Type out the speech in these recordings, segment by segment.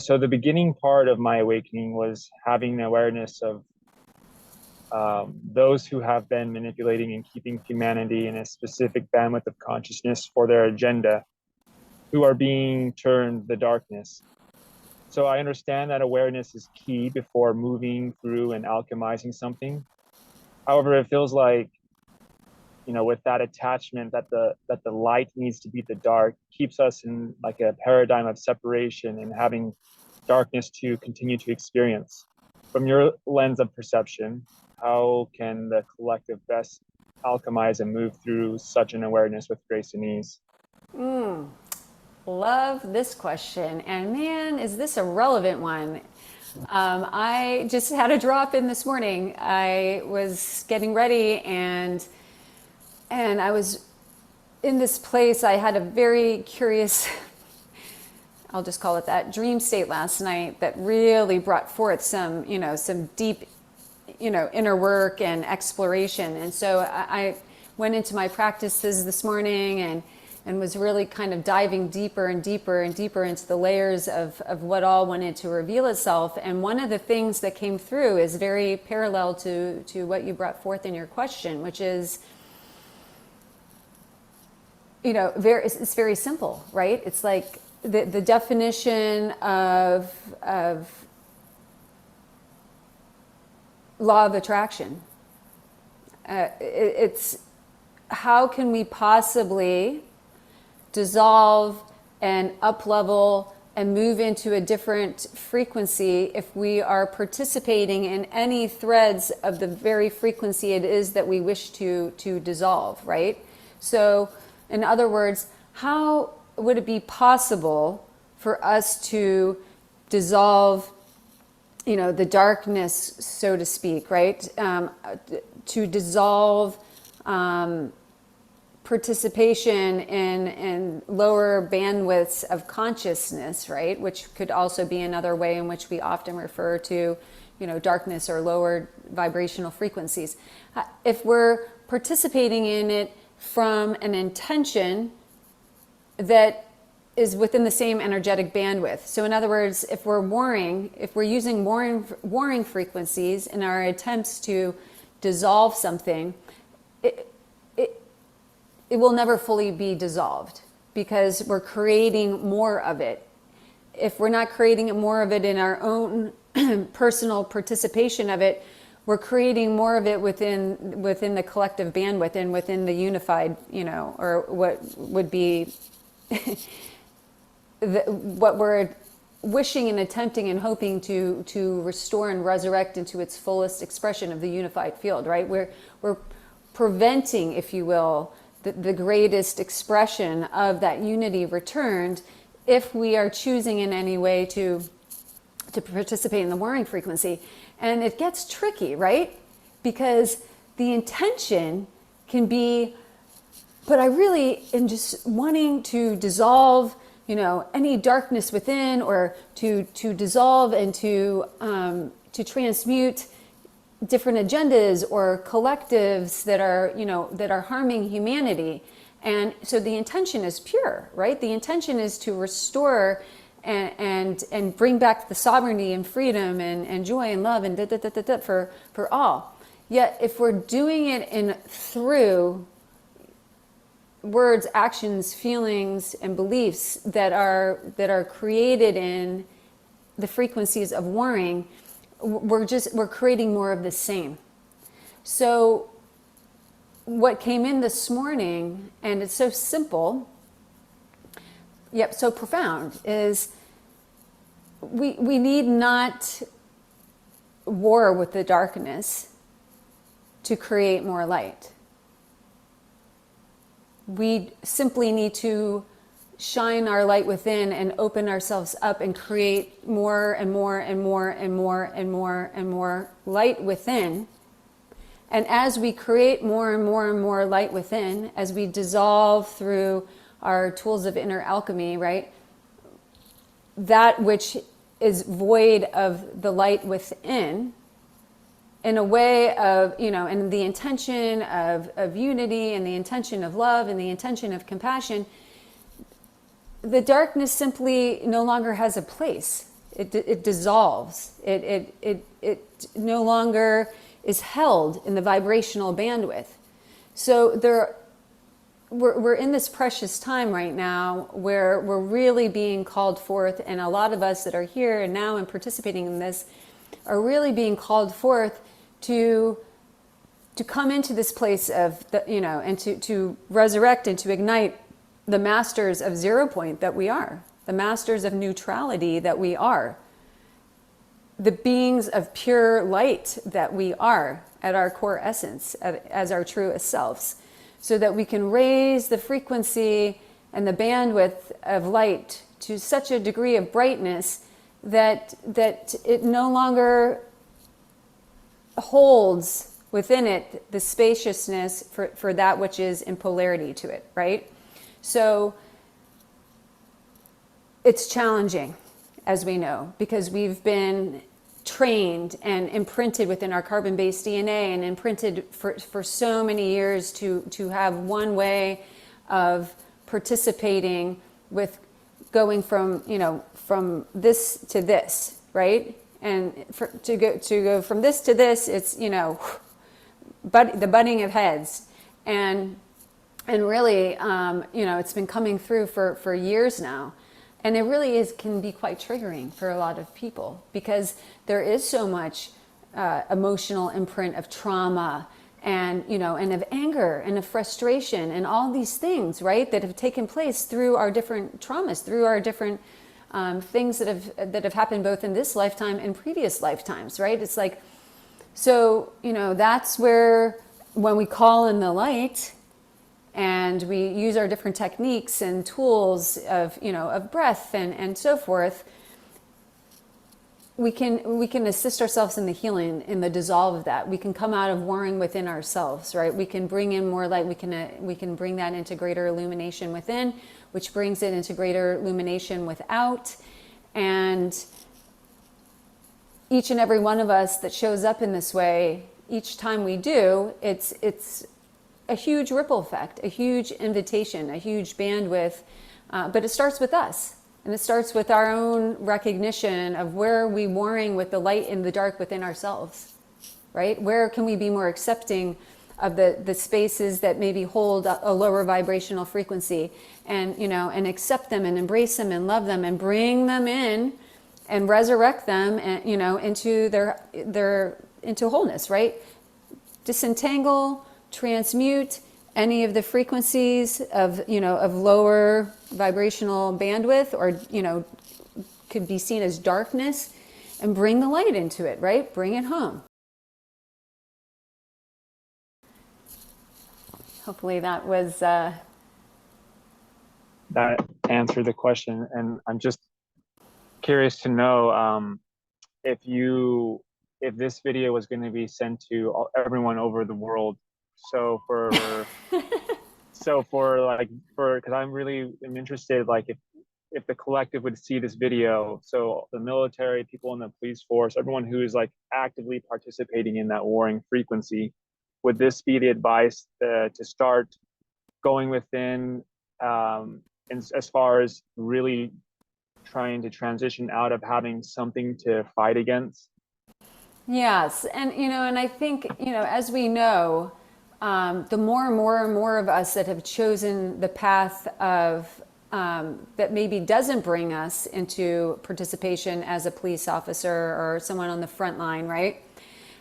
So the beginning part of my awakening was having the awareness of those who have been manipulating and keeping humanity in a specific bandwidth of consciousness for their agenda, who are being turned the darkness. So I understand that awareness is key before moving through and alchemizing something. However, it feels like, with that attachment that the light needs to beat the dark keeps us in like a paradigm of separation and having darkness to continue to experience. From your lens of perception, how can the collective best alchemize and move through such an awareness with grace and ease? Love this question. And man, is this a relevant one? I just had a drop in this morning. I was getting ready and I was in this place. I had a very curious, I'll just call it that, dream state last night that really brought forth some deep, inner work and exploration. And so I went into my practices this morning and was really kind of diving deeper and deeper and deeper into the layers of what all wanted to reveal itself. And one of the things that came through is very parallel to what you brought forth in your question, which is, it's very simple, right? It's like the definition of law of attraction. It's how can we possibly dissolve and up level and move into a different frequency if we are participating in any threads of the very frequency it is that we wish to dissolve, right? So in other words, how would it be possible for us to dissolve, the darkness, so to speak, right? To dissolve participation in lower bandwidths of consciousness, right? Which could also be another way in which we often refer to, darkness or lower vibrational frequencies. If we're participating in it from an intention that is within the same energetic bandwidth. So in other words, if we're using warring frequencies in our attempts to dissolve something, it will never fully be dissolved because we're creating more of it. If we're not creating more of it in our own personal participation of it, we're creating more of it within the collective bandwidth and within the unified, or what would be what we're wishing and attempting and hoping to restore and resurrect into its fullest expression of the unified field, right? We're preventing, if you will, the greatest expression of that unity returned if we are choosing in any way to participate in the warring frequency. And it gets tricky, right? Because the intention can be, but I really am just wanting to dissolve, any darkness within, or to dissolve and to transmute different agendas or collectives that are harming humanity. And so the intention is pure, right? The intention is to restore and bring back the sovereignty and freedom and joy and love and for all. Yet if we're doing it through words, actions, feelings, and beliefs that are created in the frequencies of warring, we're creating more of the same. So what came in this morning, and it's so simple, yet so profound, is we need not war with the darkness to create more light. We simply need to shine our light within and open ourselves up and create more and more and more and more and more and more light within. And as we create more and more and more light within, as we dissolve through our tools of inner alchemy, right? That which is void of the light within, in a way of, and the intention of unity and the intention of love and the intention of compassion, the darkness simply no longer has a place. It dissolves. It no longer is held in the vibrational bandwidth. So we're in this precious time right now where we're really being called forth, and a lot of us that are here and now and participating in this are really being called forth to come into this place of and to resurrect and to ignite the masters of 0 point that we are, the masters of neutrality that we are, the beings of pure light that we are at our core essence, as our truest selves, so that we can raise the frequency and the bandwidth of light to such a degree of brightness that it no longer holds within it the spaciousness for that which is in polarity to it, right? So it's challenging, as we know, because we've been trained and imprinted within our carbon-based DNA and imprinted for so many years to have one way of participating with going from this to this, right? And to go from this to this, it's but the butting of heads, and really it's been coming through for years now. And it really can be quite triggering for a lot of people, because there is so much emotional imprint of trauma and of anger and of frustration and all these things, right, that have taken place through our different traumas, through our different things that have happened both in this lifetime and previous lifetimes, right? It's like, so that's where, when we call in the light, and we use our different techniques and tools of breath and so forth, we can assist ourselves in the healing, in the dissolve of that. We can come out of warring within ourselves, right? We can bring in more light. We can bring that into greater illumination within, which brings it into greater illumination without. And each and every one of us that shows up in this way, each time we do, it's a huge ripple effect, a huge invitation, a huge bandwidth, but it starts with us, and it starts with our own recognition of where are we warring with the light and the dark within ourselves, right? Where can we be more accepting of the spaces that maybe hold a lower vibrational frequency, and and accept them and embrace them and love them and bring them in and resurrect them and into their into wholeness, right? Disentangle, transmute any of the frequencies of lower vibrational bandwidth, or could be seen as darkness, and bring the light into it, right? Bring it home. Hopefully that was that answered the question. And I'm just curious to know if this video was going to be sent to everyone over the world. So because I'm really interested, like if the collective would see this video, so the military, people in the police force, everyone who is like actively participating in that warring frequency, would this be the advice to start going within, and as far as really trying to transition out of having something to fight against? Yes, and and I think as we know, the more and more of us that have chosen the path of that maybe doesn't bring us into participation as a police officer or someone on the front line, right?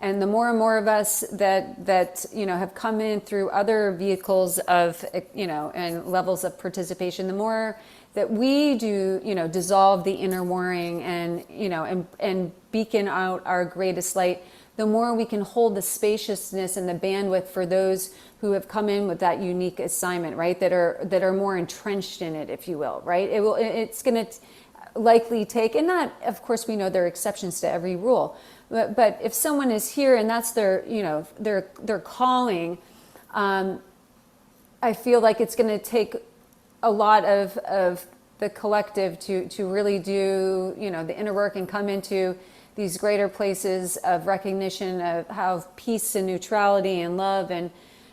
And the more and more of us that have come in through other vehicles of and levels of participation, the more that we do dissolve the inner warring and and beacon out our greatest light, the more we can hold the spaciousness and the bandwidth for those who have come in with that unique assignment, right? That are more entrenched in it, if you will, right? It's going to likely take, and not, of course, we know there are exceptions to every rule, but if someone is here and that's their their calling, I feel like it's going to take a lot of the collective to really do the inner work and come into these greater places of recognition of how peace and neutrality and love and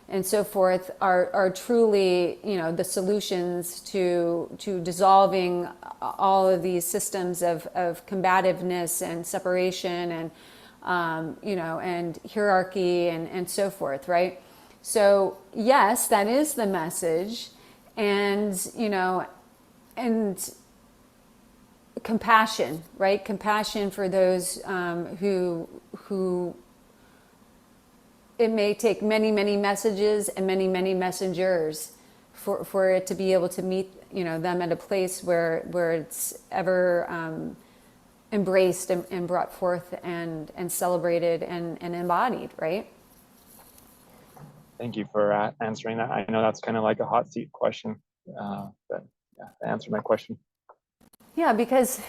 and so forth are truly, the solutions to dissolving all of these systems of combativeness and separation and and hierarchy and so forth, right? So yes, that is the message, and and compassion, right? Compassion for those who it may take many, many messages and many, many messengers for it to be able to meet, them at a place where it's ever embraced and brought forth and celebrated and embodied, right? Thank you for answering that. I know that's kind of like a hot seat question, but yeah, answer my question. Yeah, because,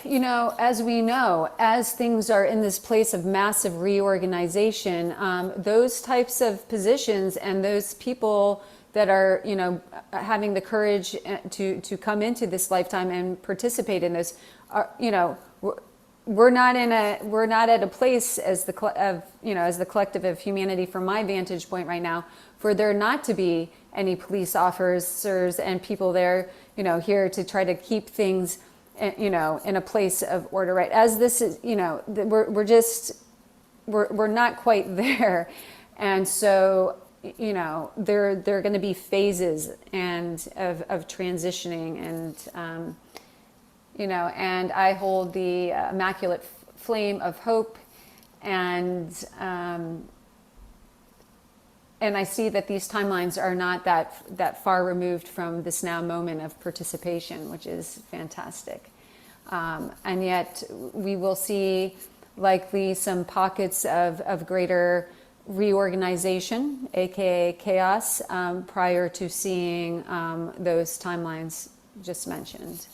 as we know, as things are in this place of massive reorganization, those types of positions and those people that are, having the courage to come into this lifetime and participate in this, are, we're not at a place as the collective of humanity, from my vantage point right now, for there not to be any police officers and people there, here to try to keep things, in a place of order, right? As this is, we're not quite there, and so there are going to be phases and of transitioning, and and I hold the immaculate flame of hope, and I see that these timelines are not that far removed from this now moment of participation, which is fantastic. And yet we will see likely some pockets of greater reorganization, aka chaos, prior to seeing those timelines just mentioned.